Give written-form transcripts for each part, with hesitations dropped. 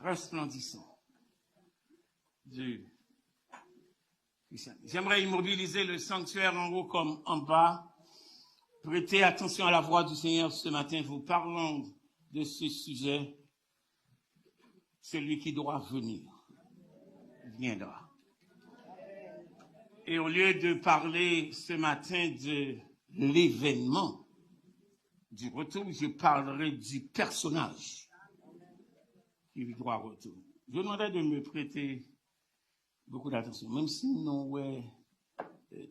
resplendissant du christianisme. J'aimerais immobiliser le sanctuaire en haut comme en bas. Prêtez attention à la voix du Seigneur ce matin, vous parlant de ce sujet. Celui qui doit venir viendra. Et au lieu de parler ce matin de l'événement du retour, je parlerai du personnage qui doit retourner. Je vous demanderai de me prêter beaucoup d'attention, même si nous,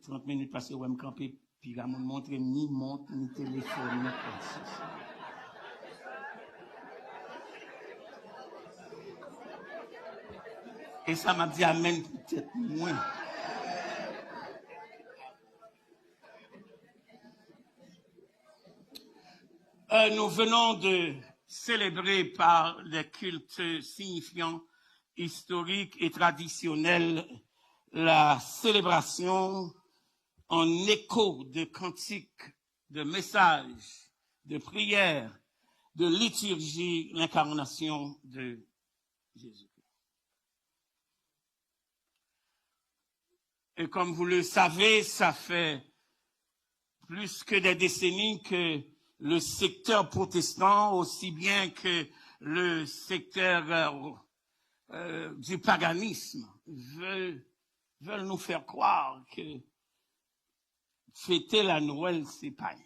30 minutes passées, on me camper, puis là, on me montre ni montre, ni téléphone, ni quoi. Et ça m'a dit amen peut-être moins. Nous venons de célébrer par les cultes signifiants, historiques et traditionnels la célébration en écho de cantiques, de messages, de prières, de liturgie, l'incarnation de Jésus. Et comme vous le savez, ça fait plus que des décennies que le secteur protestant, aussi bien que le secteur du paganisme, veulent nous faire croire que fêter la Noël, c'est païen.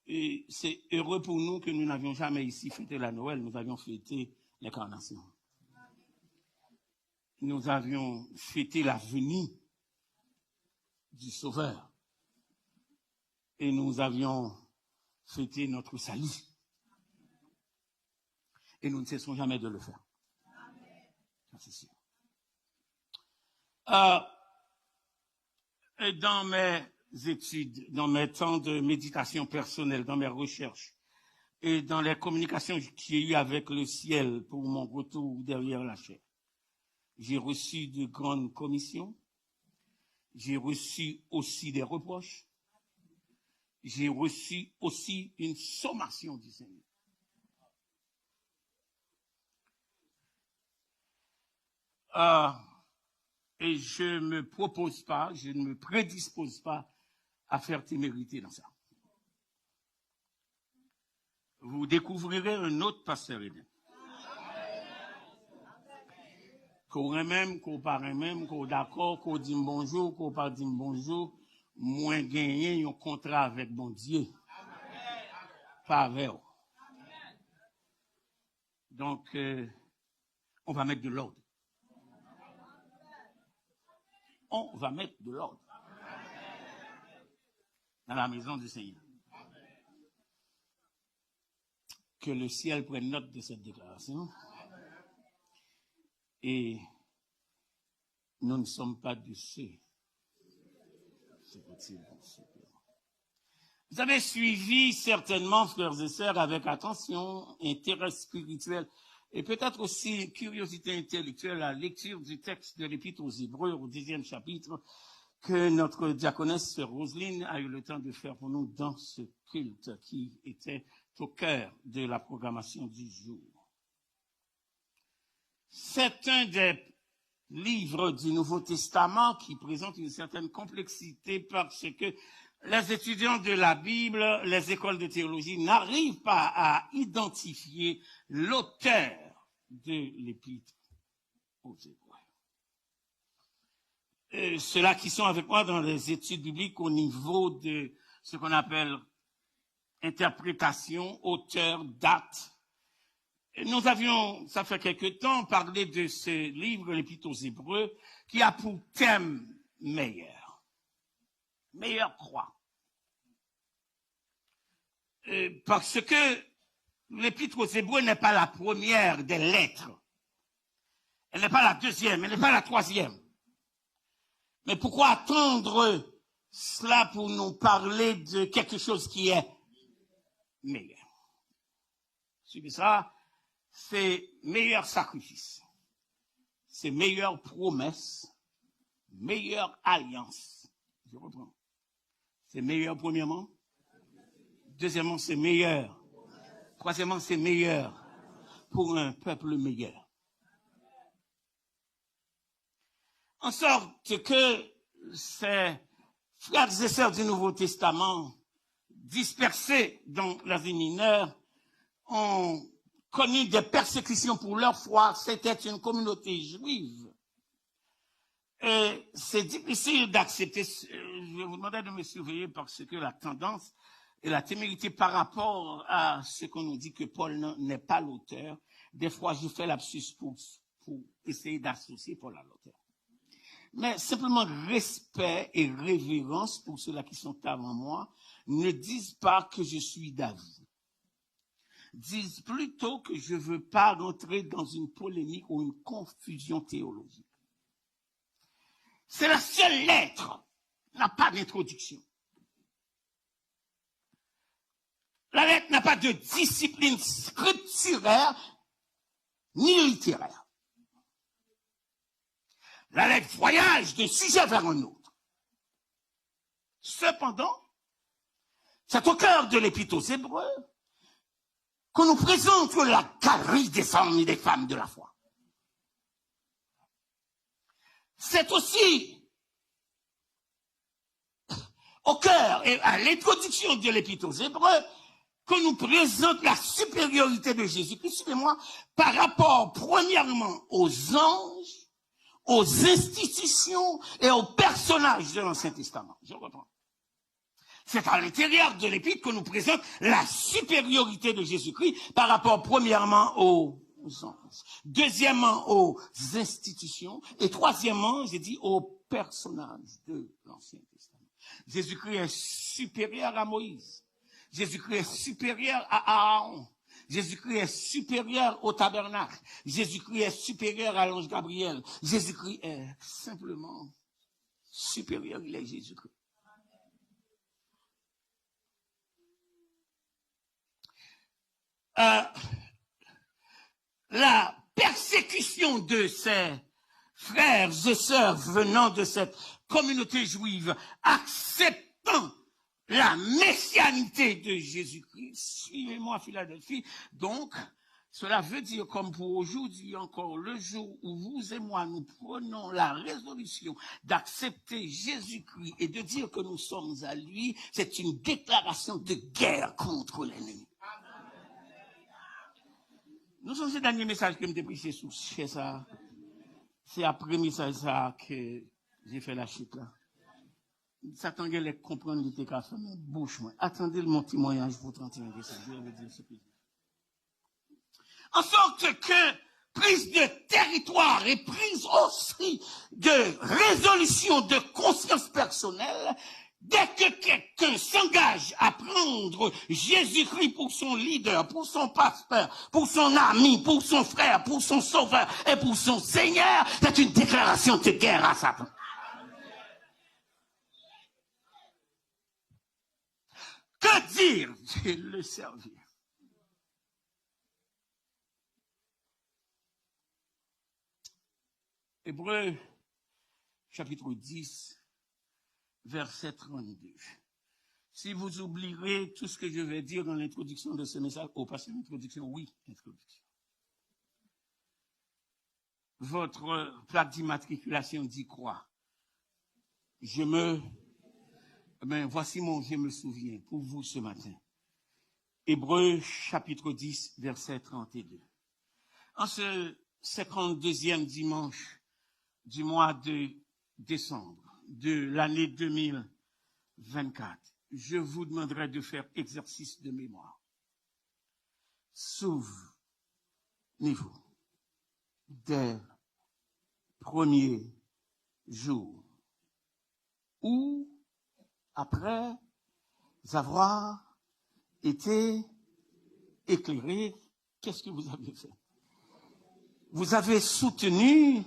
Et c'est heureux pour nous que nous n'avions jamais ici fêté la Noël, nous avions fêté l'incarnation. Nous avions fêté la venue du Sauveur. Et nous avions fêté notre salut. Et nous ne cessons jamais de le faire. Ça, c'est sûr. Dans mes études, dans mes temps de méditation personnelle, dans mes recherches, et dans les communications qu'il y a eu avec le ciel pour mon retour derrière la chair, j'ai reçu de grandes commissions. J'ai reçu aussi des reproches. J'ai reçu aussi une sommation du Seigneur. Et je ne me propose pas, je ne me prédispose pas à faire témérité dans ça. Vous découvrirez un autre pasteur Eden. Qu'on même, qu'on paraît même, qu'on d'accord, qu'on dit bonjour, qu'on pas dit bonjour, moins gagner un contrat avec bon Dieu. Pas avec eux. Donc, on va mettre de l'ordre. On va mettre de l'ordre dans la maison du Seigneur. Que le ciel prenne note de cette déclaration. Et nous ne sommes pas de ceux. Vous avez suivi certainement, frères et sœurs, avec attention, intérêt spirituel et peut-être aussi curiosité intellectuelle, la lecture du texte de l'Épître aux Hébreux au 10e chapitre que notre diaconesse sœur Roselyne a eu le temps de faire pour nous dans ce culte qui était au cœur de la programmation du jour. C'est un des livres du Nouveau Testament qui présente une certaine complexité parce que les étudiants de la Bible, les écoles de théologie n'arrivent pas à identifier l'auteur de l'Épître aux Hébreux. Ceux-là qui sont avec moi dans les études bibliques au niveau de ce qu'on appelle interprétation, auteur, date. Nous avions, ça fait quelque temps, parlé de ce livre, l'Épître aux Hébreux, qui a pour thème meilleur. Meilleur croix. Parce que l'Épître aux Hébreux n'est pas la première des lettres. Elle n'est pas la deuxième, elle n'est pas la troisième. Mais pourquoi attendre cela pour nous parler de quelque chose qui est meilleur? Suivez ça. C'est meilleur sacrifice, c'est meilleure promesse, meilleure alliance. Je reprends. C'est meilleur premièrement. Deuxièmement, c'est meilleur. Troisièmement, c'est meilleur. pour un peuple meilleur. En sorte que ces frères et sœurs du Nouveau Testament, dispersés dans l'Asie mineure, ont connu des persécutions pour leur foi. C'était une communauté juive. Et c'est difficile d'accepter. Je vais vous demander de me surveiller parce que la tendance et la témérité par rapport à ce qu'on nous dit que Paul n'est pas l'auteur, des fois je fais lapsus pour essayer d'associer Paul à l'auteur. Mais simplement respect et révérence pour ceux-là qui sont avant moi, ne disent pas que je suis d'avis. Disent plutôt que je ne veux pas rentrer dans une polémique ou une confusion théologique. C'est la seule lettre, n'a pas d'introduction. La lettre n'a pas de discipline scripturaire ni littéraire. La lettre voyage d'un sujet vers un autre. Cependant, c'est au cœur de l'Épître aux Hébreux qu'on nous présente la galerie des hommes et des femmes de la foi. C'est aussi au cœur et à l'introduction de l'Épître aux Hébreux qu'on nous présente la supériorité de Jésus-Christ, suivez-moi, par rapport premièrement aux anges, aux institutions et aux personnages de l'Ancien Testament. Je reprends. C'est à l'intérieur de l'Épître qu'on nous présente la supériorité de Jésus-Christ par rapport premièrement aux anges, deuxièmement aux institutions et troisièmement, j'ai dit, aux personnages de l'Ancien Testament. Jésus-Christ est supérieur à Moïse. Jésus-Christ est supérieur à Aaron. Jésus-Christ est supérieur au tabernacle. Jésus-Christ est supérieur à l'ange Gabriel. Jésus-Christ est simplement supérieur, il est Jésus-Christ. La persécution de ces frères et sœurs venant de cette communauté juive, acceptant la messianité de Jésus-Christ, suivez-moi Philadelphie, donc cela veut dire comme pour aujourd'hui encore, le jour où vous et moi nous prenons la résolution d'accepter Jésus-Christ et de dire que nous sommes à lui, c'est une déclaration de guerre contre l'ennemi. Nous sommes ce dernier message que je me prêché sous ça. C'est après le message ça que j'ai fait la chute là. Satan les comprendre de tes cafés, mais bouche moi. Attendez mon témoignage pour 31 décembre. Je vais vous dire ce que en sorte que prise de territoire et prise aussi de résolution de conscience personnelle, dès que quelqu'un s'engage à prendre Jésus-Christ pour son leader, pour son pasteur, pour son ami, pour son frère, pour son sauveur et pour son Seigneur, c'est une déclaration de guerre à Satan. Que dire de le servir? Hébreux, chapitre 10, verset 32. Si vous oublierez tout ce que je vais dire dans l'introduction de ce message, oh, pas c'est l'introduction, oui, introduction. Votre plaque d'immatriculation dit quoi? Voici mon je me souviens pour vous ce matin. Hébreux, chapitre 10, verset 32. En ce 52e dimanche du mois de décembre de l'année 2024, je vous demanderai de faire exercice de mémoire. Souvenez-vous des premiers jours où, après avoir été éclairé, qu'est-ce que vous avez fait? Vous avez soutenu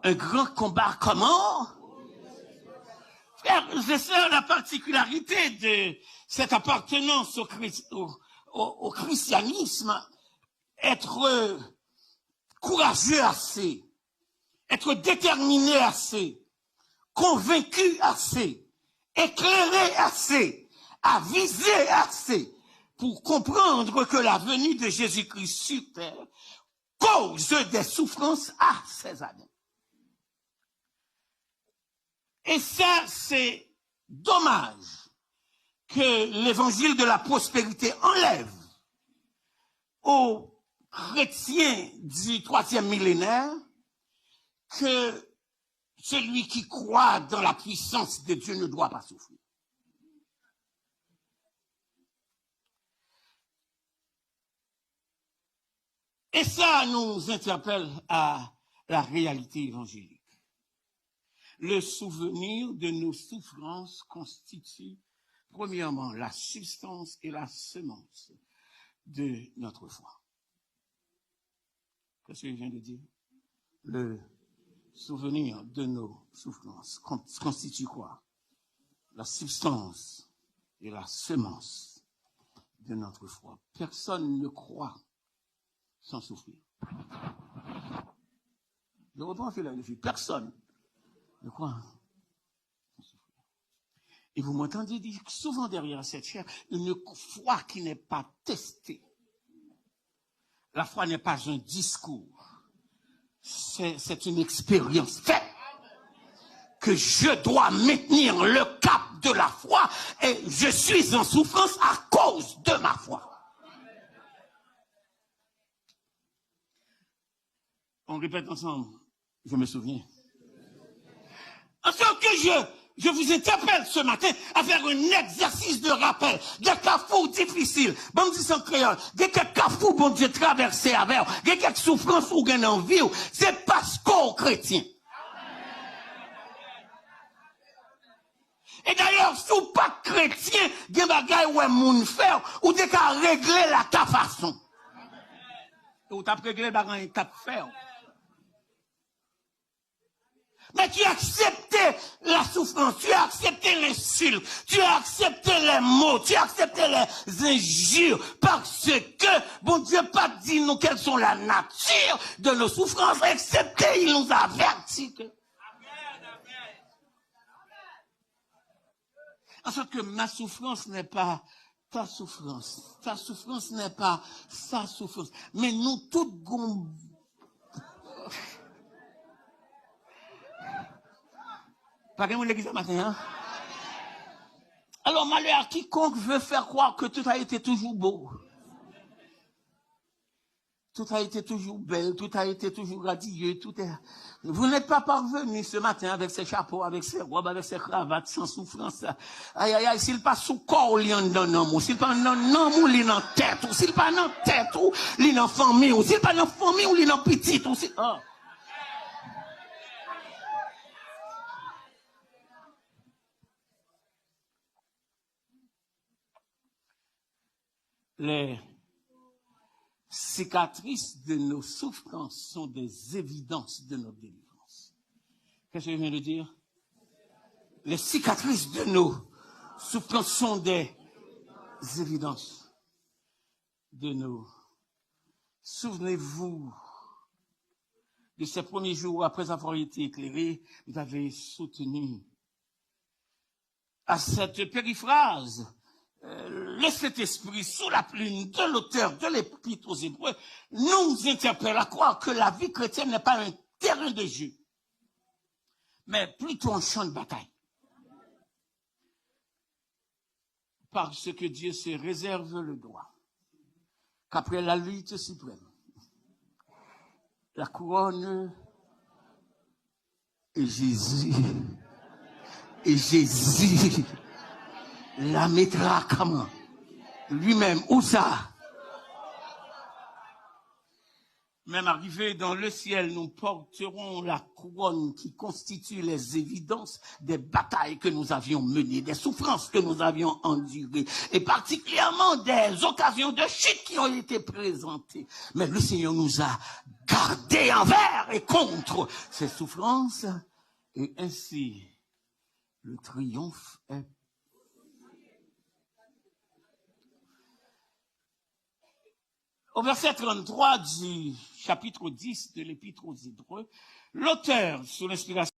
un grand combat comment? Frères et sœurs, la particularité de cette appartenance au christianisme, être courageux assez, être déterminé assez, convaincu assez, éclairé assez, avisé assez, pour comprendre que la venue de Jésus-Christ sur terre cause des souffrances à ses Adams. Et ça, c'est dommage que l'évangile de la prospérité enlève aux chrétiens du 3e millénaire que celui qui croit dans la puissance de Dieu ne doit pas souffrir. Et ça nous interpelle à la réalité évangélique. Le souvenir de nos souffrances constitue, premièrement, la substance et la semence de notre foi. Qu'est-ce que je viens de dire? Le souvenir de nos souffrances constitue quoi? La substance et la semence de notre foi. Personne ne croit sans souffrir. Je reprends un philosophie. Personne ne croit sans souffrir. Et vous m'entendez dire souvent derrière cette chair, une foi qui n'est pas testée. La foi n'est pas un discours. C'est une expérience faite. Que je dois maintenir le cap de la foi et je suis en souffrance à cause de ma foi. On répète ensemble, je me souviens. En sorte que je vous interpelle ce matin à faire un exercice de rappel des carrefours difficiles. Bon, dit sans créole, des carrefours, bon Dieu, traversés avec, des quelques souffrances ou gain en vie, c'est parce qu'on chrétien. Et d'ailleurs, si vous pas chrétien, gen bagay ou moun faire, ou de ka régler la ta façon. Ou t'as réglé bagay ta faire. Mais tu as accepté la souffrance, tu as accepté l'insulte, tu as accepté les mots, tu as accepté les injures, parce que, bon Dieu, pas dit nous quelles sont la nature de nos souffrances, excepté il nous avertit que. En sorte que ma souffrance n'est pas ta souffrance n'est pas sa souffrance, mais nous toutes gon. Pas que vous l'église ce matin, hein? Alors, malheur à quiconque veut faire croire que tout a été toujours beau. Tout a été toujours belle, tout a été toujours radieux, tout est... Vous n'êtes pas parvenu ce matin avec ces chapeaux, avec ces robes, avec ces cravates, sans souffrance. Aïe, aïe, aïe, s'il pas sous corps, il y en a un homme, s'il pas un homme, ou il en tête, ou s'il pas en tête, ou il en famille, ou s'il pas en famille, ou il en petite, ou s'il... Oh. Les cicatrices de nos souffrances sont des évidences de notre délivrance. Qu'est-ce que je viens de dire? Les cicatrices de nos souffrances sont des évidences de nos... Souvenez-vous de ces premiers jours après avoir été éclairés, vous avez soutenu à cette périphrase. Le Saint-Esprit, sous la plume de l'auteur de l'Épître aux Hébreux, nous interpelle à croire que la vie chrétienne n'est pas un terrain de jeu, mais plutôt un champ de bataille. Parce que Dieu se réserve le droit qu'après la lutte suprême, la couronne et Jésus la mettra comment? Lui-même, où ça? Même arrivé dans le ciel, nous porterons la couronne qui constitue les évidences des batailles que nous avions menées, des souffrances que nous avions endurées, et particulièrement des occasions de chute qui ont été présentées. Mais le Seigneur nous a gardés envers et contre ces souffrances, et ainsi le triomphe est. Au verset 33 du chapitre 10 de l'Épître aux Hébreux, l'auteur, sous l'inspiration